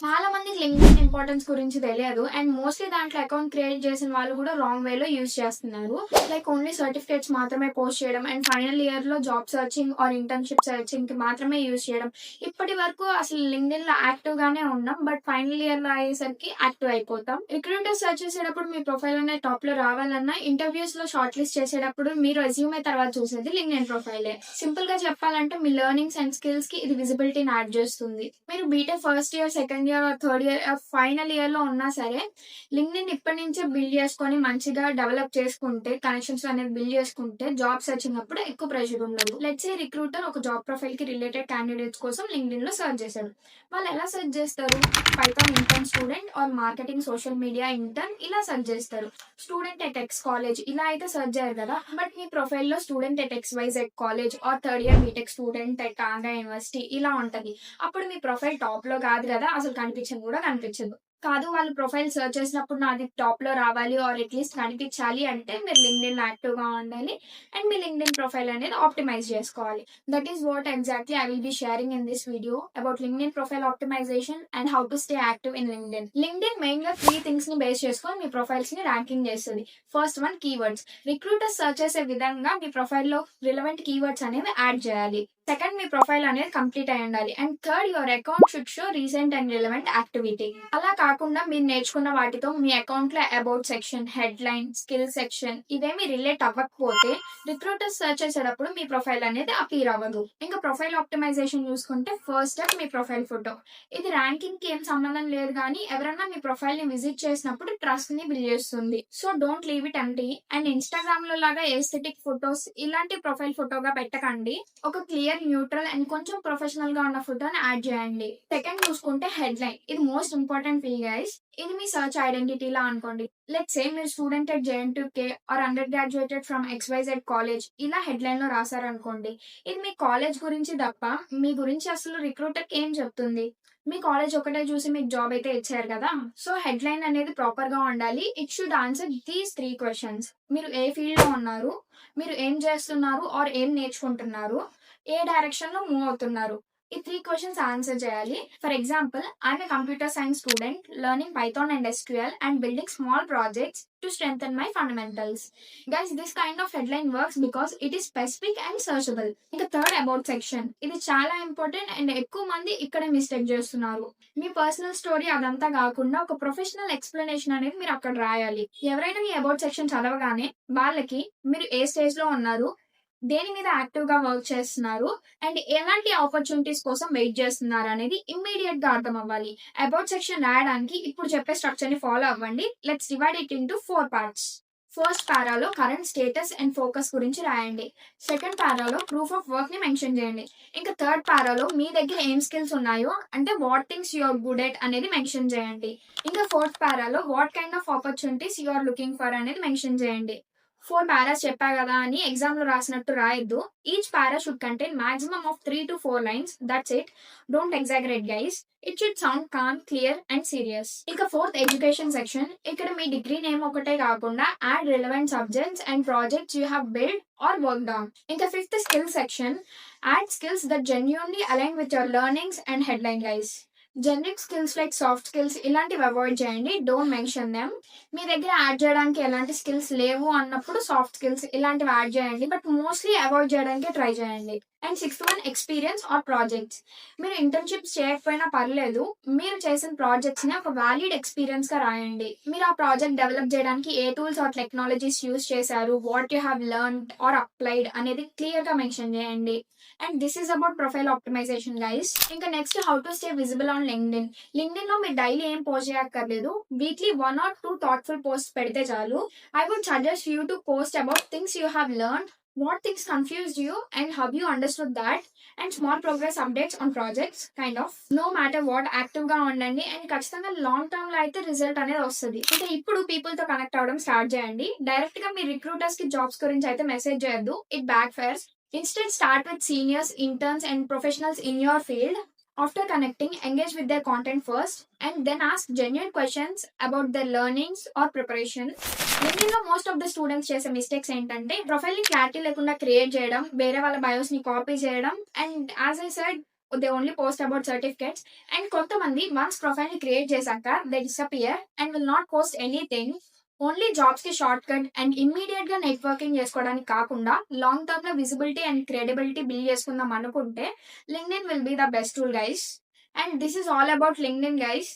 చాలా మందికి LinkedIn importance గురించి తెలియదు. అండ్ మోస్ట్‌లీ దాంట్లో అకౌంట్ క్రియేట్ చేసిన వాళ్ళు కూడా రాంగ్ వేలో యూజ్ చేస్తున్నారు. లైక్ ఓన్లీ సర్టిఫికేట్స్ మాత్రమే పోస్ట్ చేయడం అండ్ ఫైనల్ ఇయర్‌లో జాబ్ సెర్చింగ్ ఆర్ ఇంటర్న్‌షిప్ సెర్చింగ్‌కి మాత్రమే యూజ్ చేయడం. ఇప్పటి వరకు అసలు లింక్డ్ఇన్‌లో యాక్టివ్‌గానే ఉన్నాం. బట్ ఫైనల్ ఇయర్‌లో అయ్యేసరికి యాక్టివ్ అయిపోతాం. రిక్రూటర్స్ సెర్చ్ చేసేటప్పుడు మీ ప్రొఫైల్ అనేది టాప్‌లో రావాలన్నా, ఇంటర్వ్యూస్‌లో షార్ట్ లిస్ట్ చేసేటప్పుడు మీ రెజ్యూమే తర్వాత చూసేది లింక్డ్ఇన్ ప్రొఫైలే. సింపుల్‌గా చెప్పాలంటే మీ లెర్నింగ్స్ అండ్ స్కిల్స్‌కి ఇది విజిబిలిటీని యాడ్ చేస్తుంది. మీరు BTech first year, second year or third year final ఇయర్‌లో ఉన్నా సరే, లింక్డ్ఇన్ ఇప్పటి నుంచే బిల్డ్ చేసుకొని మంచిగా డెవలప్ చేసుకుంటే, కనెక్షన్స్ అనేది బిల్డ్ చేసుకుంటే జాబ్ సెర్చింగ్ అప్పుడు ఎక్కువ ప్రెషర్ ఉండదు. లెట్స్ సే రిక్రూటర్ ఒక జాబ్ ప్రొఫైల్‌కి రిలేటెడ్ క్యాండిడేట్స్ కోసం లింక్డ్ఇన్‌లో సెర్చ్ చేశాడు. వాళ్ళు ఎలా సెర్చ్ చేస్తారు? Python intern student or marketing social media intern ఇలా సెర్చ్ చేస్తారు. స్టూడెంట్ ఎట్ ఎక్స్ కాలేజ్ ఇలా అయితే సెర్చ్ చేయరు కదా. బట్ మీ ప్రొఫైల్‌లో student at XYZ college or third year BTech student at Andhra University ఇలా ఉంటది. అప్పుడు మీ ప్రొఫైల్ టాప్‌లో కాదు కదా, అసలు కనిపించను కూడా కనిపించదు. కాదు వాళ్ళు ప్రొఫైల్ సెర్చ్ చేసినప్పుడు నాది టాప్‌లో రావాలి ఆర్ అట్‌లీస్ట్ కనిపించాలి అంటే మీరు లింక్డ్ఇన్‌లో యాక్టివ్‌గా ఉండాలి. అండ్ మీ లింక్డ్ఇన్ ప్రొఫైల్ అనేది ఆప్టిమైజ్ చేసుకోవాలి. That is what exactly I will be sharing in this video about LinkedIn profile optimization and how to stay active in LinkedIn. LinkedIn main గా 3 things ని base చేసుకొని మీ profiles ని ranking చేస్తుంది. First one keywords. Recruiters search చేసే విధంగా మీ ప్రొఫైల్లో relevant keywords అనేవి add చేయాలి. సెకండ్, మీ ప్రొఫైల్ అనేది కంప్లీట్ అయి ఉండాలి. And third, your account should show recent and relevant activity. అలా కాకుండా మీరు నేర్చుకున్న వాటితో మీ అకౌంట్ లో about section, head line, skill section ఇవేమి రిలేట్ అవ్వకపోతే రిక్రూటర్స్ సెర్చ్ చేసేటప్పుడు మీ ప్రొఫైల్ అనేది అపీర్ అవ్వదు. ఇంకా ప్రొఫైల్ ఆప్టిమైజేషన్ చూసుకుంటే ఫస్ట్ స్టెప్ మీ ప్రొఫైల్ ఫోటో. ఇది ర్యాంకింగ్ కి ఏం సంబంధం లేదు, కానీ ఎవరైనా మీ ప్రొఫైల్ ని విజిట్ చేసినప్పుడు ట్రస్ట్ ని బిల్డ్ చేస్తుంది. So don't leave it empty. And Instagram లో లాగా ఎస్థెటిక్ ఫొటోస్ ఇలాంటి ప్రొఫైల్ ఫోటోగా పెట్టకండి. ఒక క్లియర్, న్యూట్రల్ అండ్ కొంచెం ప్రొఫెషనల్ గా ఉన్న ఫోటోని యాడ్ చేయండి. సెకండ్ చూసుకుంటే హెడ్ లైన్. ఇది మోస్ట్ ఇంపార్టెంట్ ఫీ గైస్. ఇది మీ సర్చ్ ఐడెంటిటీ లా అనుకోండి. లెట్స్ సే మీరు student at JNTK or under graduated from XYZ college ఇలా హెడ్ లైన్ లో రాశారనుకోండి. ఇది మీ కాలేజ్ గురించి తప్ప మీ గురించి అసలు రిక్రూటర్ ఏం చెప్తుంది? మీ కాలేజ్ ఒకటే చూసి మీకు జాబ్ అయితే ఇచ్చారు కదా. సో హెడ్ లైన్ అనేది ప్రాపర్ గా ఉండాలి. It should answer these 3 questions. మీరు ఏ ఫీల్డ్ లో ఉన్నారు, మీరు ఏం చేస్తున్నారు ఆర్ ఏం నేర్చుకుంటున్నారు, ఏ డైరెక్షన్ లో మూవ్ అవుతున్నారు, ఈ 3 క్వశ్చన్స్ ఆన్సర్ చేయాలి. For example, I'm a computer science student learning Python and SQL and building small projects to strengthen my fundamentals. Guys, this kind of headline works because it is specific and searchable. ఇంకా third, about section. ఇది చాలా important and ఎక్కువ మంది ఇక్కడే mistake చేస్తున్నారు. మీ personal story అదంతా కాకుండా ఒక ప్రొఫెషనల్ ఎక్స్ప్లెనేషన్ అనేది మీరు అక్కడ రాయాలి. ఎవరైనా మీ అబౌట్ సెక్షన్ చదవగానే వాళ్ళకి మీరు ఏ స్టేజ్ లో ఉన్నారు, దేని మీద యాక్టివ్ గా వర్క్ చేస్తున్నారు అండ్ ఎలాంటి ఆపర్చునిటీస్ కోసం వెయిట్ చేస్తున్నారు అనేది ఇమ్మీడియట్ గా అర్థం అవ్వాలి. అబౌట్ సెక్షన్ రాయడానికి ఇప్పుడు చెప్పే స్ట్రక్చర్ ని ఫాలో అవ్వండి. Let's divide it into 4 parts. First పారాలో కరెంట్ స్టేటస్ అండ్ ఫోకస్ గురించి రాయండి. సెకండ్ పారాలో ప్రూఫ్ ఆఫ్ వర్క్ ని మెన్షన్ చేయండి. ఇంకా థర్డ్ పారాలో మీ దగ్గర ఏం స్కిల్స్ ఉన్నాయో అంటే what things you are good at అనేది మెన్షన్ చేయండి. ఇంకా ఫోర్త్ పారాలో what kind of opportunities you are looking for అనేది మెన్షన్ చేయండి. 4 పారాస్ చెప్పా కదా అని ఎగ్జామ్ లో రాసినట్టు రాయొద్దు. Each para should contain maximum of 3 to 4 lines. That's it. Don't exaggerate guys. It should sound calm, clear and serious. ఇక fourth, education section. ఇక్కడ మీ డిగ్రీ నేమ్ ఒకటే కాకుండా add relevant subjects and projects you have build or worked on. ఇంకా fifth, skill section. Add skills that genuinely align with your learnings and headline guys. Generic skills like soft skills ఇలాంటివి avoid చేయండి. Don't mention them. మీ దగ్గర add చేయడానికి ఎలాంటి skills లేవు అన్నప్పుడు soft skills ఇలాంటివి యాడ్ చేయండి. బట్ మోస్ట్లీ అవాయిడ్ చేయడానికి ట్రై చేయండి. And sixth one, experience or projects. మీరు ఇంటర్న్షిప్స్ చేయకపోయినా పర్లేదు, మీరు చేసిన ప్రాజెక్ట్స్ ని ఒక వ్యాలిడ్ ఎక్స్పీరియన్స్ గా రాయండి. మీరు ఆ ప్రాజెక్ట్ డెవలప్ చేయడానికి ఏ టూల్స్ ఆర్ టెక్నాలజీస్ యూస్ చేశారు, what you have learn or applied అనేది క్లియర్ గా మెన్షన్ చేయండి. And this is about profile optimization guys. ఇంకా next, how to stay visible on LinkedIn. LinkedIn లో మీరు డైలీ ఏం పోస్ట్ చేయక్కర్లేదు. వీక్లీ 1 or 2 థాట్ఫుల్ పోస్ట్ పెడితే చాలు. I would suggest you to post about things you have learn, what things confused you and how you understood that, and small progress updates on projects kind of. No matter what, active గా ఉండండి and ఖచ్చితంగా long term లో అయితే result అనేది వస్తుంది. ఇంకా ఇప్పుడు people తో కనెక్ట్ అవ్వడం స్టార్ట్ చేయండి. డైరెక్ట్ గా మీ రిక్రూటర్స్ కి జాబ్స్ గురించి అయితే మెసేజ్ చేయొద్దు. It back fires. Instead, start with seniors, interns, and professionals in your field. After connecting, engage with their content first and then ask genuine questions about their learnings or preparation. LinkedIn లో most of the students చేసే mistakes ఏంటంటే profile ని clarity లేకుండా create చేయడం, వేరే వాళ్ళ బయోస్ ని copy చేయడం, and as I said they only post about certificates. And కొంతమంది వన్స్ ప్రొఫైల్‌ని క్రియేట్ చేశాక they disappear and will not post anything. Only జాబ్స్‌కి షార్ట్ కట్ అండ్ ఇమ్మీడియేట్‌గా నెట్వర్కింగ్ చేసుకోవడానికి కాకుండా లాంగ్ టర్మ్‌లో విజిబిలిటీ అండ్ క్రెడిబిలిటీ బిల్డ్ చేసుకుందాం అనుకుంటే LinkedIn will be the best tool guys. And this is all about LinkedIn guys.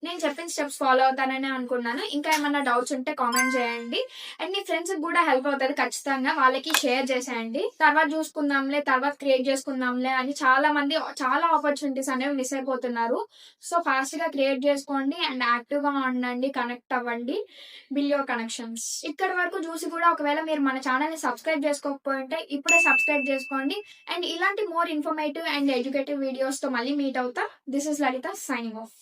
నేను చెప్పిన steps follow అవుతానని అనుకున్నాను. ఇంకా ఏమన్నా డౌట్స్ ఉంటే కామెంట్ చేయండి. అండ్ మీ ఫ్రెండ్స్‌కి కూడా హెల్ప్ అవుతది ఖచ్చితంగా. వాళ్ళకి షేర్ చేసేయండి. తర్వాత చూసుకుందాంలే, తర్వాత క్రియేట్ చేసుకుందాంలే అని చాలా మంది చాలా ఆపర్చునిటీస్ అనేవి మిస్ అయిపోతున్నారు. సో ఫాస్ట్‌గా క్రియేట్ చేసుకోండి అండ్ యాక్టివ్‌గా ఉండండి, కనెక్ట్ అవ్వండి, బిల్డ్ యువర్ కనెక్షన్స్. ఇక్కడి వరకు చూసి కూడా ఒకవేళ మీరు మన ఛానల్‌ని సబ్స్క్రైబ్ చేసుకోకపోయుంటే ఇప్పుడే సబ్స్క్రైబ్ చేసుకోండి. అండ్ ఇలాంటి మోర్ ఇన్ఫర్మేటివ్ అండ్ ఎడ్యుకేటివ్ వీడియోస్‌తో మళ్ళీ మీట్ అవుతా. This is Lalitha signing off.